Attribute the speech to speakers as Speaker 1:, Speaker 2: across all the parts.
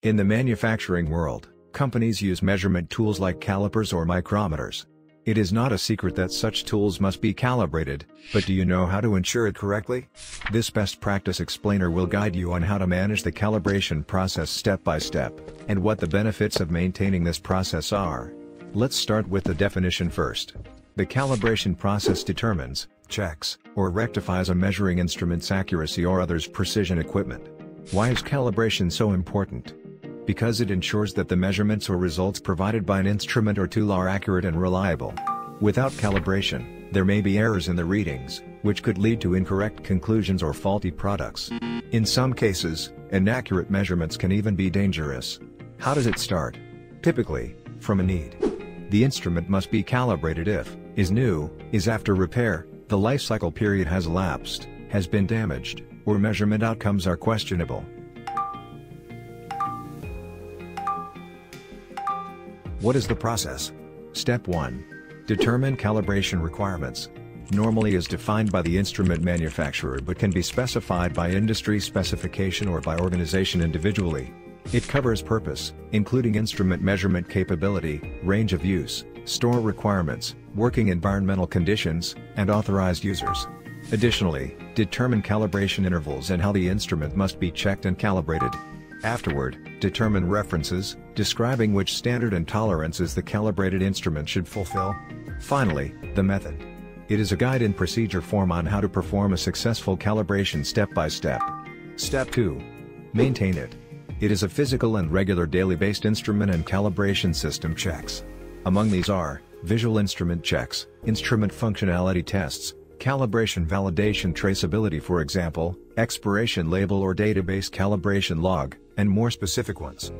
Speaker 1: In the manufacturing world, companies use measurement tools like calipers or micrometers. It is not a secret that such tools must be calibrated, but do you know how to ensure it correctly? This best practice explainer will guide you on how to manage the calibration process step by step, and what the benefits of maintaining this process are. Let's start with the definition first. The calibration process determines, checks, or rectifies a measuring instrument's accuracy or other's precision equipment. Why is calibration so important? Because it ensures that the measurements or results provided by an instrument or tool are accurate and reliable. Without calibration, there may be errors in the readings, which could lead to incorrect conclusions or faulty products. In some cases, inaccurate measurements can even be dangerous. How does it start? Typically, from a need. The instrument must be calibrated if, is new, is after repair, the life cycle period has elapsed, has been damaged, or measurement outcomes are questionable. What is the process? Step 1. Determine calibration requirements. Normally is defined by the instrument manufacturer but can be specified by industry specification or by organization individually. It covers purpose, including instrument measurement capability, range of use, store requirements, working environmental conditions, and authorized users. Additionally, determine calibration intervals and how the instrument must be checked and calibrated. Afterward, determine references, describing which standard and tolerances the calibrated instrument should fulfill. Finally, the method. It is a guide in procedure form on how to perform a successful calibration step by step. Step 2. Maintain it. It is a physical and regular daily-based instrument and calibration system checks. Among these are, visual instrument checks, instrument functionality tests, calibration validation traceability, for example, expiration label or database calibration log, and more specific ones.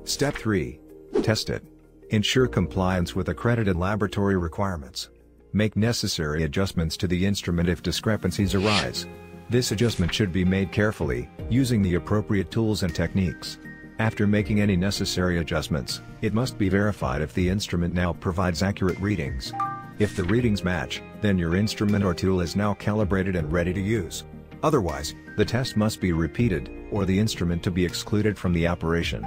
Speaker 1: Step 3. Test it. Ensure compliance with accredited laboratory requirements. Make necessary adjustments to the instrument if discrepancies arise. This adjustment should be made carefully, using the appropriate tools and techniques. After making any necessary adjustments, it must be verified if the instrument now provides accurate readings. If the readings match, then your instrument or tool is now calibrated and ready to use. Otherwise, the test must be repeated, or the instrument to be excluded from the operation.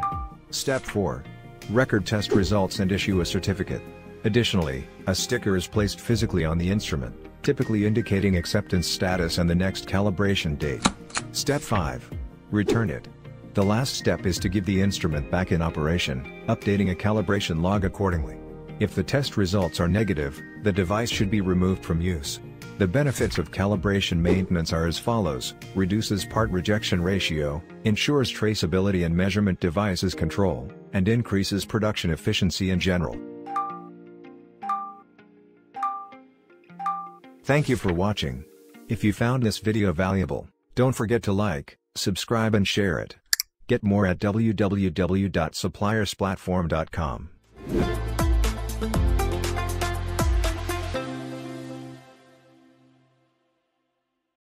Speaker 1: Step 4. Record test results and issue a certificate. Additionally, a sticker is placed physically on the instrument, typically indicating acceptance status and the next calibration date. Step 5. Return it. The last step is to give the instrument back in operation, updating a calibration log accordingly. If the test results are negative, the device should be removed from use. The benefits of calibration maintenance are as follows: reduces part rejection ratio, ensures traceability and measurement devices control, and increases production efficiency in general. Thank you for watching. If you found this video valuable, don't forget to like, subscribe and share it. Get more at www.suppliersplatform.com.